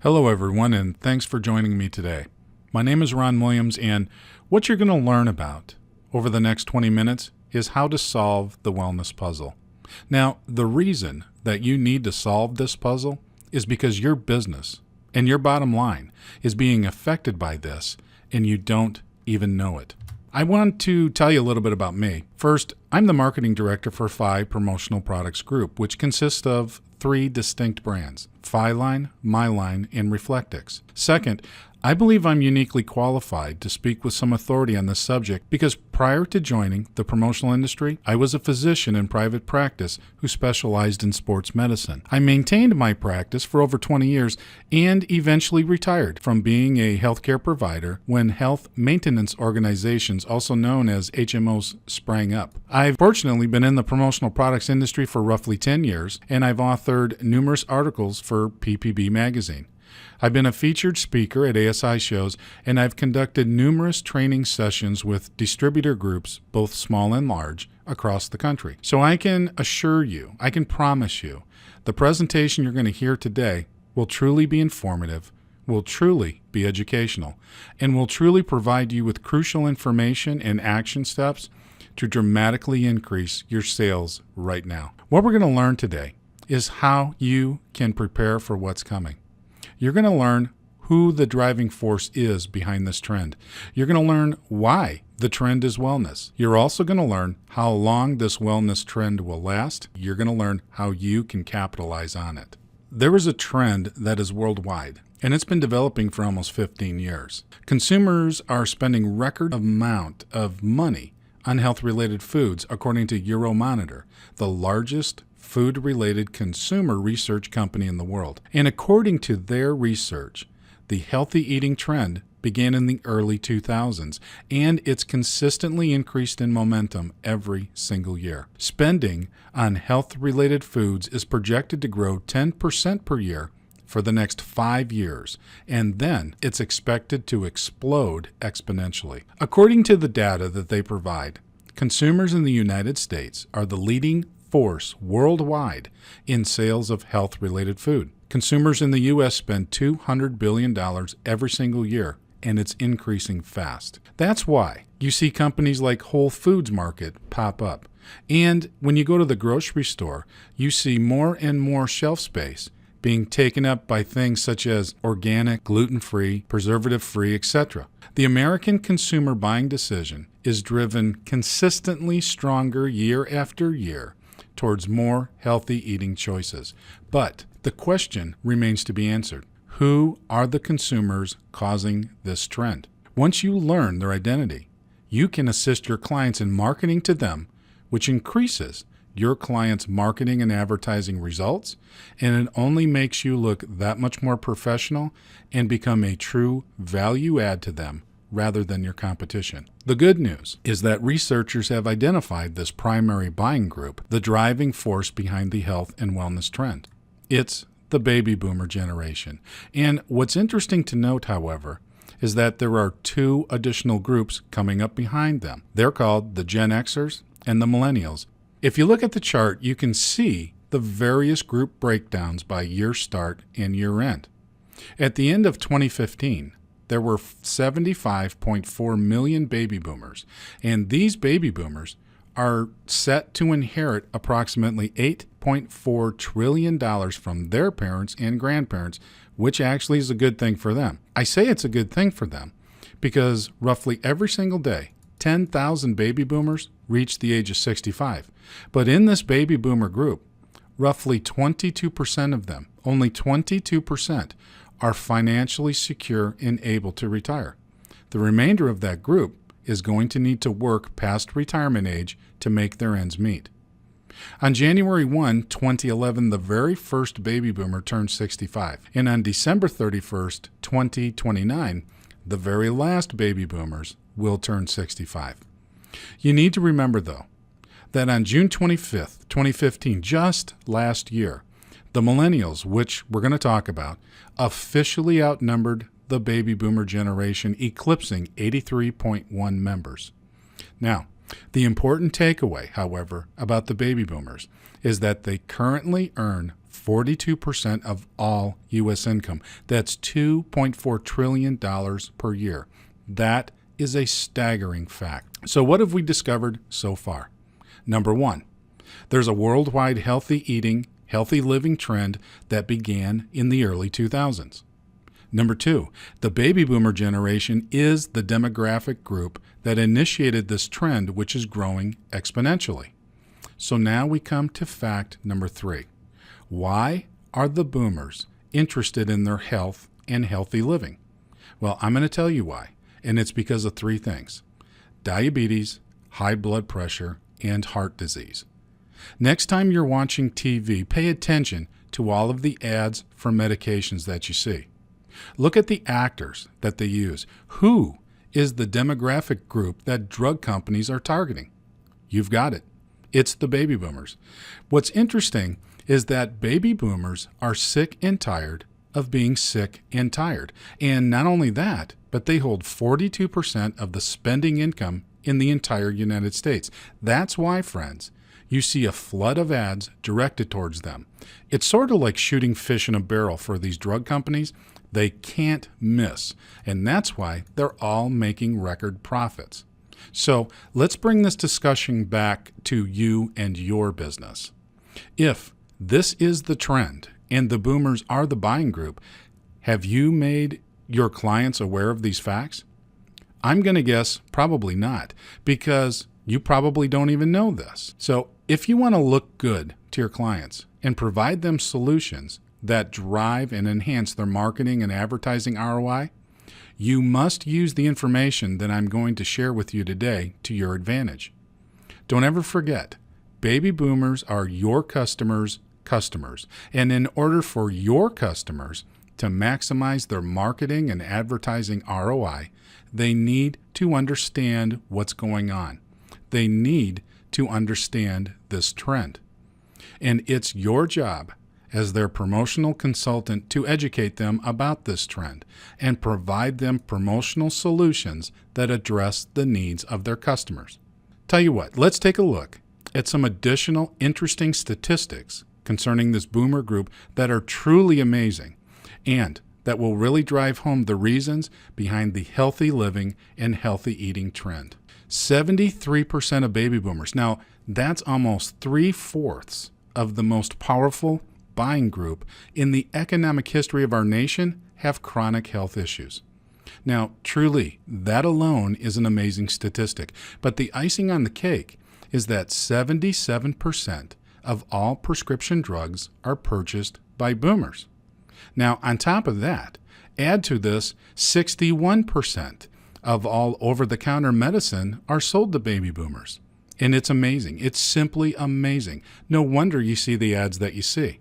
Hello, everyone, and thanks for joining me today. My name is Ron Williams, and what you're going to learn about over the next 20 minutes is how to solve the wellness puzzle. Now, the reason that you need to solve this puzzle is because your business and your bottom line is being affected by this, and you don't even know it. I want to tell you a little bit about me. First, I'm the marketing director for Phi Promotional Products Group, which consists of 3 distinct brands: Phi-Line, My-Line, and Reflectix. Second, I believe I'm uniquely qualified to speak with some authority on this subject because prior to joining the promotional industry, I was a physician in private practice who specialized in sports medicine. I maintained my practice for over 20 years and eventually retired from being a healthcare provider when health maintenance organizations, also known as HMOs, sprang up. I've fortunately been in the promotional products industry for roughly 10 years, and I've authored numerous articles for PPB magazine. I've been a featured speaker at ASI shows, and I've conducted numerous training sessions with distributor groups, both small and large, across the country. So I can assure you, I can promise you, the presentation you're going to hear today will truly be informative, will truly be educational, and will truly provide you with crucial information and action steps to dramatically increase your sales right now. What we're going to learn today is how you can prepare for what's coming. You're going to learn who the driving force is behind this trend. You're going to learn why the trend is wellness. You're also going to learn how long this wellness trend will last. You're going to learn how you can capitalize on it. There is a trend that is worldwide, and it's been developing for almost 15 years. Consumers are spending record amount of money on health-related foods, according to Euromonitor, the largest food-related consumer research company in the world. And according to their research, the healthy eating trend began in the early 2000s, and it's consistently increased in momentum every single year. Spending on health-related foods is projected to grow 10% per year for the next 5 years, and then it's expected to explode exponentially. According to the data that they provide, consumers in the United States are the leading force worldwide in sales of health-related food. Consumers in the U.S. spend $200 billion every single year, and it's increasing fast. That's why you see companies like Whole Foods Market pop up. And when you go to the grocery store, you see more and more shelf space being taken up by things such as organic, gluten-free, preservative-free, etc. The American consumer buying decision is driven consistently stronger year after year towards more healthy eating choices. But the question remains to be answered. Who are the consumers causing this trend? Once you learn their identity, you can assist your clients in marketing to them, which increases your clients' marketing and advertising results, and it only makes you look that much more professional and become a true value add to them rather than your competition. The good news is that researchers have identified this primary buying group, the driving force behind the health and wellness trend. It's the baby boomer generation. And what's interesting to note, however, is that there are 2 additional groups coming up behind them. They're called the Gen Xers and the Millennials. If you look at the chart, you can see the various group breakdowns by year start and year end. At the end of 2015, there were 75.4 million baby boomers, and these baby boomers are set to inherit approximately $8.4 trillion from their parents and grandparents, which actually is a good thing for them. I say it's a good thing for them because roughly every single day, 10,000 baby boomers reach the age of 65. But in this baby boomer group, roughly 22% of them, only 22%, are financially secure and able to retire. The remainder of that group is going to need to work past retirement age to make their ends meet. On January 1, 2011, the very first baby boomer turned 65. And on December 31st, 2029, the very last baby boomers will turn 65. You need to remember, though, that on June 25th, 2015, just last year, the millennials, which we're going to talk about, officially outnumbered the baby boomer generation, eclipsing 83.1 members. Now, the important takeaway, however, about the baby boomers is that they currently earn 42% of all U.S. income. That's $2.4 trillion per year. That is a staggering fact. So what have we discovered so far? Number one, there's a worldwide healthy eating, healthy living trend that began in the early 2000s. Number two, the baby boomer generation is the demographic group that initiated this trend, which is growing exponentially. So now we come to fact number three. Why are the boomers interested in their health and healthy living? Well, I'm going to tell you why, and it's because of three things: diabetes, high blood pressure, and heart disease. Next time you're watching TV, pay attention to all of the ads for medications that you see. Look at the actors that they use. Who is the demographic group that drug companies are targeting? You've got it. It's the baby boomers. What's interesting is that baby boomers are sick and tired of being sick and tired. And not only that, but they hold 42% of the spending income in the entire United States. That's why, friends, you see a flood of ads directed towards them. It's sort of like shooting fish in a barrel for these drug companies. They can't miss, and that's why they're all making record profits. So let's bring this discussion back to you and your business. If this is the trend and the boomers are the buying group, have you made your clients aware of these facts? I'm going to guess probably not, because you probably don't even know this. So if you want to look good to your clients and provide them solutions that drive and enhance their marketing and advertising ROI, you must use the information that I'm going to share with you today to your advantage. Don't ever forget, baby boomers are your customers' customers. And in order for your customers to maximize their marketing and advertising ROI, they need to understand what's going on. They need to understand this trend. And it's your job as their promotional consultant to educate them about this trend and provide them promotional solutions that address the needs of their customers. Tell you what, let's take a look at some additional interesting statistics concerning this boomer group that are truly amazing and that will really drive home the reasons behind the healthy living and healthy eating trend. 73% of baby boomers, now that's almost 3/4 of the most powerful buying group in the economic history of our nation, have chronic health issues. Now, truly, that alone is an amazing statistic, but the icing on the cake is that 77% of all prescription drugs are purchased by boomers. Now, on top of that, add to this 61% of all over-the-counter medicine are sold to baby boomers. And it's amazing. It's simply amazing. No wonder you see the ads that you see.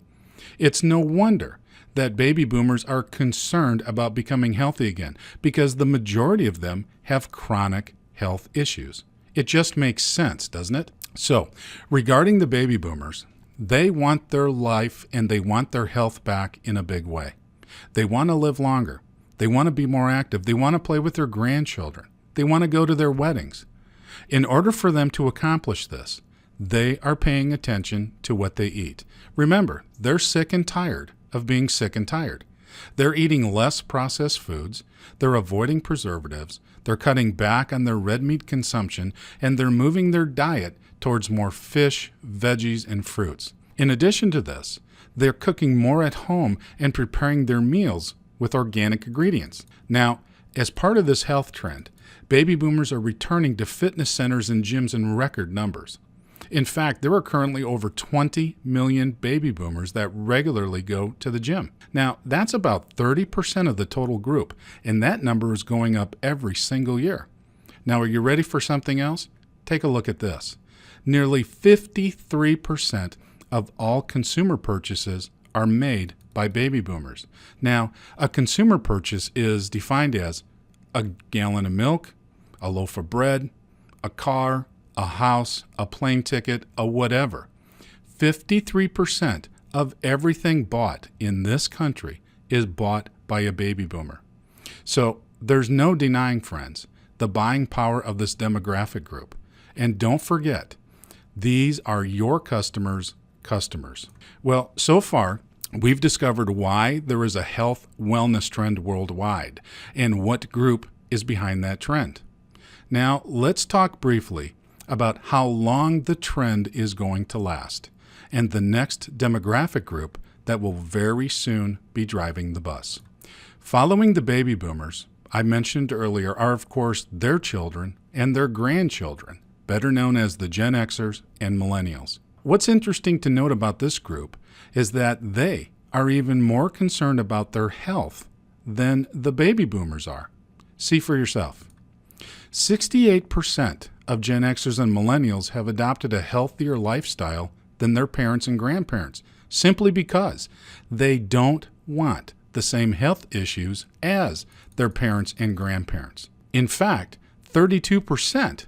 It's no wonder that baby boomers are concerned about becoming healthy again, because the majority of them have chronic health issues. It just makes sense, doesn't it? So, regarding the baby boomers, they want their life and they want their health back in a big way. They want to live longer. They want to be more active. They want to play with their grandchildren. They want to go to their weddings. In order for them to accomplish this, they are paying attention to what they eat. Remember, they're sick and tired of being sick and tired. They're eating less processed foods, they're avoiding preservatives, they're cutting back on their red meat consumption, and they're moving their diet towards more fish, veggies, and fruits. In addition to this, they're cooking more at home and preparing their meals with organic ingredients. Now, as part of this health trend, baby boomers are returning to fitness centers and gyms in record numbers. In fact, there are currently over 20 million baby boomers that regularly go to the gym. Now, that's about 30% of the total group, and that number is going up every single year. Now, are you ready for something else? Take a look at this. Nearly 53% of all consumer purchases are made by baby boomers. Now, a consumer purchase is defined as a gallon of milk, a loaf of bread, a car, a house, a plane ticket, a whatever. 53% of everything bought in this country is bought by a baby boomer. So there's no denying, friends, the buying power of this demographic group. And don't forget, these are your customers' customers. Well, so far, We've discovered why there is a health wellness trend worldwide and what group is behind that trend. Now, let's talk briefly about how long the trend is going to last and the next demographic group that will very soon be driving the bus. Following the baby boomers, I mentioned earlier, are of course their children and their grandchildren, better known as the Gen Xers and Millennials. What's interesting to note about this group is that they are even more concerned about their health than the baby boomers are. See for yourself. 68% of Gen Xers and Millennials have adopted a healthier lifestyle than their parents and grandparents, simply because they don't want the same health issues as their parents and grandparents. In fact, 32%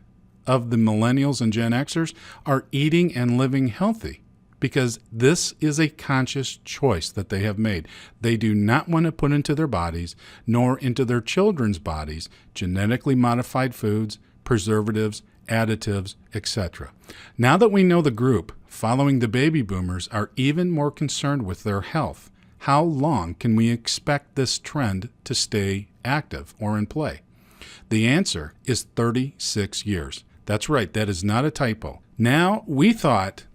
of the Millennials and Gen Xers are eating and living healthy because this is a conscious choice that they have made. They do not want to put into their bodies, nor into their children's bodies, genetically modified foods, preservatives, additives, etc. Now that we know the group following the baby boomers are even more concerned with their health, how long can we expect this trend to stay active or in play? The answer is 36 years. That's right, that is not a typo. Now, we thought,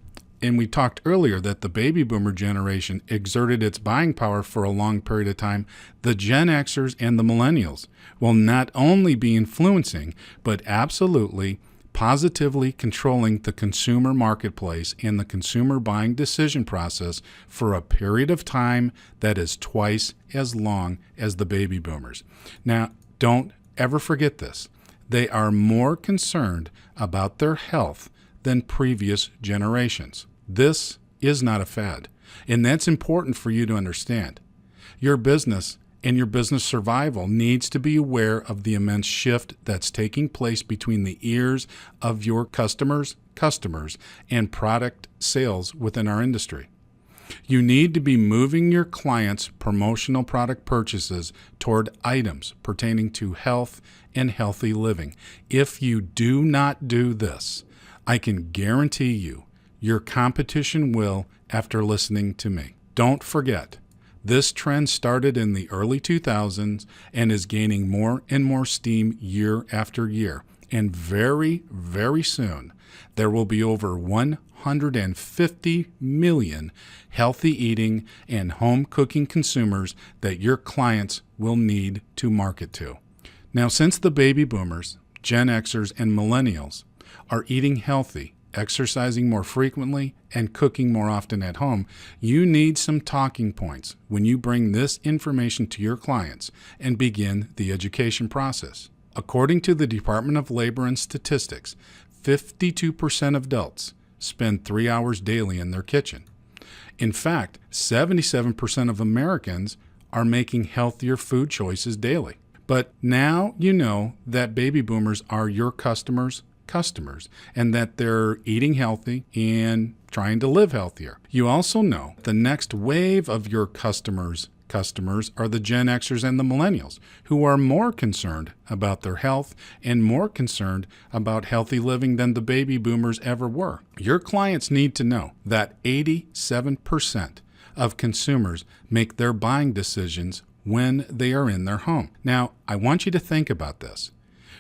and we talked earlier, that the baby boomer generation exerted its buying power for a long period of time. The Gen Xers and the Millennials will not only be influencing, but absolutely positively controlling the consumer marketplace and the consumer buying decision process for a period of time that is twice as long as the baby boomers. Now, don't ever forget this. They are more concerned about their health than previous generations. This is not a fad, and that's important for you to understand. Your business and your business survival needs to be aware of the immense shift that's taking place between the ears of your customers, and product sales within our industry. You need to be moving your clients' promotional product purchases toward items pertaining to health and healthy living. If you do not do this, I can guarantee you your competition will after listening to me. Don't forget, this trend started in the early 2000s and is gaining more and more steam year after year. And very, very soon, there will be over 150 million healthy eating and home cooking consumers that your clients will need to market to. Now, since the baby boomers, Gen Xers, and Millennials are eating healthy, exercising more frequently, and cooking more often at home, you need some talking points when you bring this information to your clients and begin the education process. According to the Department of Labor and Statistics, 52% of adults spend 3 hours daily in their kitchen. In fact, 77% of Americans are making healthier food choices daily. But now you know that baby boomers are your customers, and that they're eating healthy and trying to live healthier. You also know the next wave of your customers are the Gen Xers and the Millennials, who are more concerned about their health and more concerned about healthy living than the baby boomers ever were. Your clients need to know that 87% of consumers make their buying decisions when they are in their home. Now, I want you to think about this.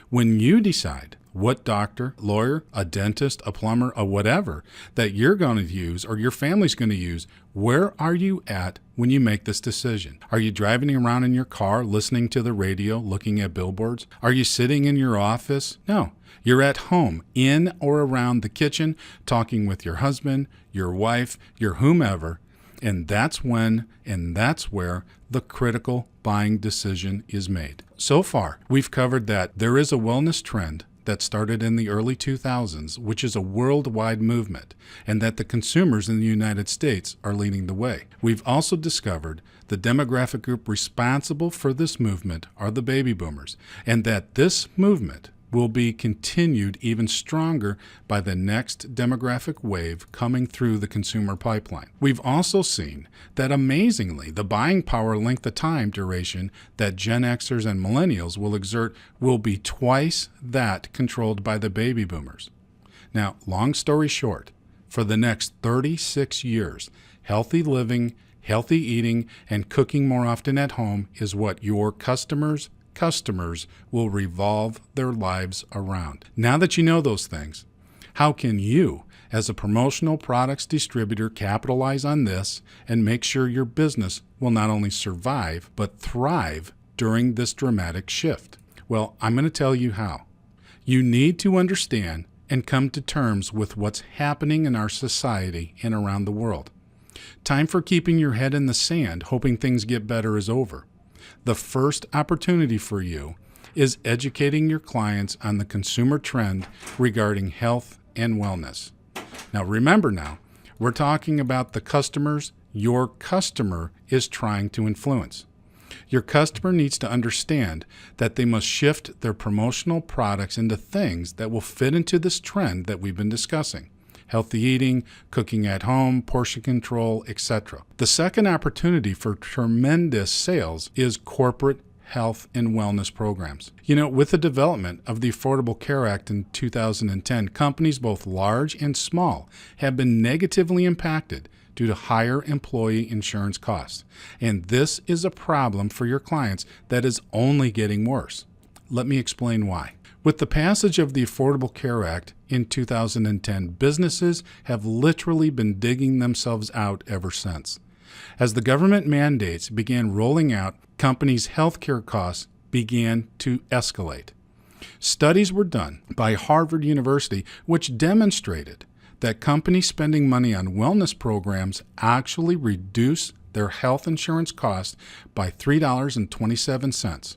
When you decide what doctor, lawyer, a dentist, a plumber, or whatever that you're going to use or your family's going to use, where are you at when you make this decision? Are you driving around in your car, listening to the radio, looking at billboards? Are you sitting in your office? No. You're at home, in or around the kitchen, talking with your husband, your wife, your whomever, and that's when and that's where the critical buying decision is made. So far, we've covered that there is a wellness trend that started in the early 2000s, which is a worldwide movement, and that the consumers in the United States are leading the way. We've also discovered the demographic group responsible for this movement are the baby boomers, and that this movement will be continued even stronger by the next demographic wave coming through the consumer pipeline. We've also seen that amazingly, the buying power length of time duration that Gen Xers and Millennials will exert will be twice that controlled by the baby boomers. Now, long story short, for the next 36 years, healthy living healthy eating and cooking more often at home is what your customers will revolve their lives around. Now that you know those things, how can you, as a promotional products distributor, capitalize on this and make sure your business will not only survive, but thrive during this dramatic shift? Well, I'm going to tell you how. You need to understand and come to terms with what's happening in our society and around the world. Time for keeping your head in the sand, hoping things get better, is over. The first opportunity for you is educating your clients on the consumer trend regarding health and wellness. Now remember, we're talking about the customers your customer is trying to influence. Your customer needs to understand that they must shift their promotional products into things that will fit into this trend that we've been discussing: healthy eating, cooking at home, portion control, etc. The second opportunity for tremendous sales is corporate health and wellness programs. With the development of the Affordable Care Act in 2010, companies both large and small have been negatively impacted due to higher employee insurance costs. And this is a problem for your clients that is only getting worse. Let me explain why. With the passage of the Affordable Care Act in 2010, businesses have literally been digging themselves out ever since. As the government mandates began rolling out, companies' healthcare costs began to escalate. Studies were done by Harvard University which demonstrated that companies spending money on wellness programs actually reduce their health insurance costs by $3.27.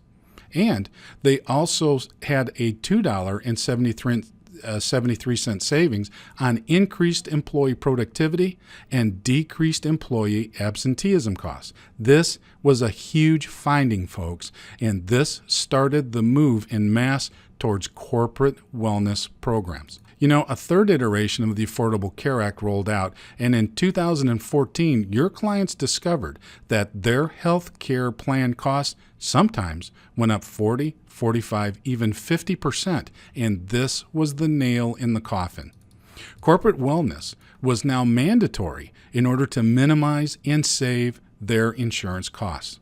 And they also had a $2.73 savings on increased employee productivity and decreased employee absenteeism costs. This was a huge finding, folks, and this started the move en masse towards corporate wellness programs. A third iteration of the Affordable Care Act rolled out, and in 2014, your clients discovered that their health care plan costs sometimes went up 40, 45, even 50%, and this was the nail in the coffin. Corporate wellness was now mandatory in order to minimize and save their insurance costs.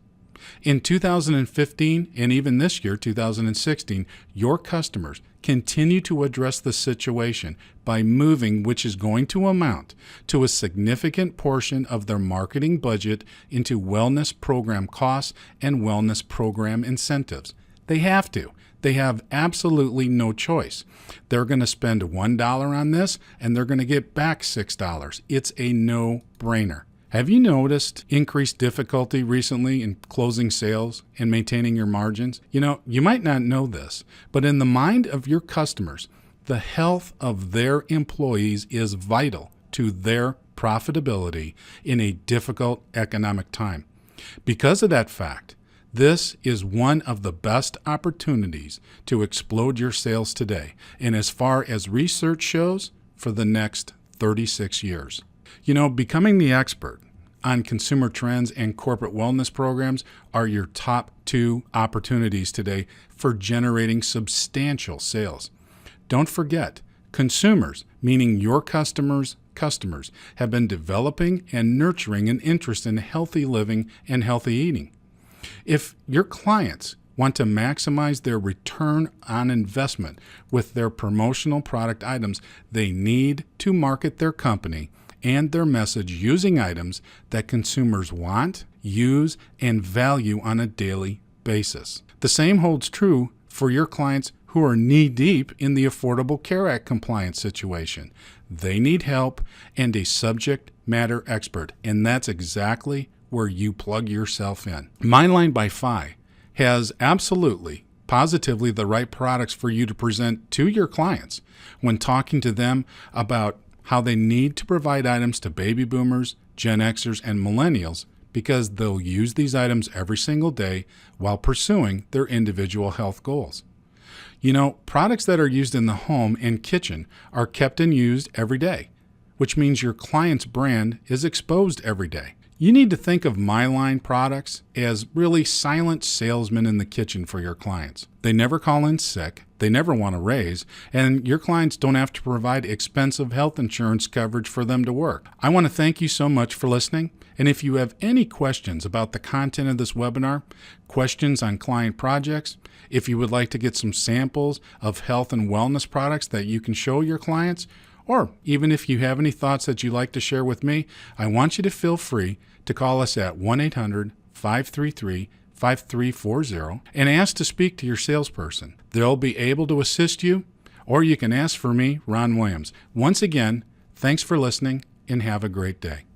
In 2015, and even this year, 2016, your customers continue to address the situation by moving, which is going to amount to a significant portion of their marketing budget, into wellness program costs and wellness program incentives. They have to. They have absolutely no choice. They're going to spend $1 on this, and they're going to get back $6. It's a no-brainer. Have you noticed increased difficulty recently in closing sales and maintaining your margins? You might not know this, but in the mind of your customers, the health of their employees is vital to their profitability in a difficult economic time. Because of that fact, this is one of the best opportunities to explode your sales today, and as far as research shows, for the next 36 years. Becoming the expert on consumer trends and corporate wellness programs are your top two opportunities today for generating substantial sales. Don't forget, consumers, meaning your customers, have been developing and nurturing an interest in healthy living and healthy eating. If your clients want to maximize their return on investment with their promotional product items, they need to market their company and their message using items that consumers want, use, and value on a daily basis. The same holds true for your clients who are knee-deep in the Affordable Care Act compliance situation. They need help and a subject matter expert, and that's exactly where you plug yourself in. MyLine by Fi has absolutely, positively the right products for you to present to your clients when talking to them about how they need to provide items to baby boomers, Gen Xers, and millennials, because they'll use these items every single day while pursuing their individual health goals. Products that are used in the home and kitchen are kept and used every day, which means your client's brand is exposed every day. You need to think of MyLine products as really silent salesmen in the kitchen for your clients. They never call in sick, they never want a raise, and your clients don't have to provide expensive health insurance coverage for them to work. I want to thank you so much for listening, and if you have any questions about the content of this webinar, questions on client projects, if you would like to get some samples of health and wellness products that you can show your clients, or even if you have any thoughts that you'd like to share with me, I want you to feel free to call us at 1-800-533-5340 and ask to speak to your salesperson. They'll be able to assist you, or you can ask for me, Ron Williams. Once again, thanks for listening and have a great day.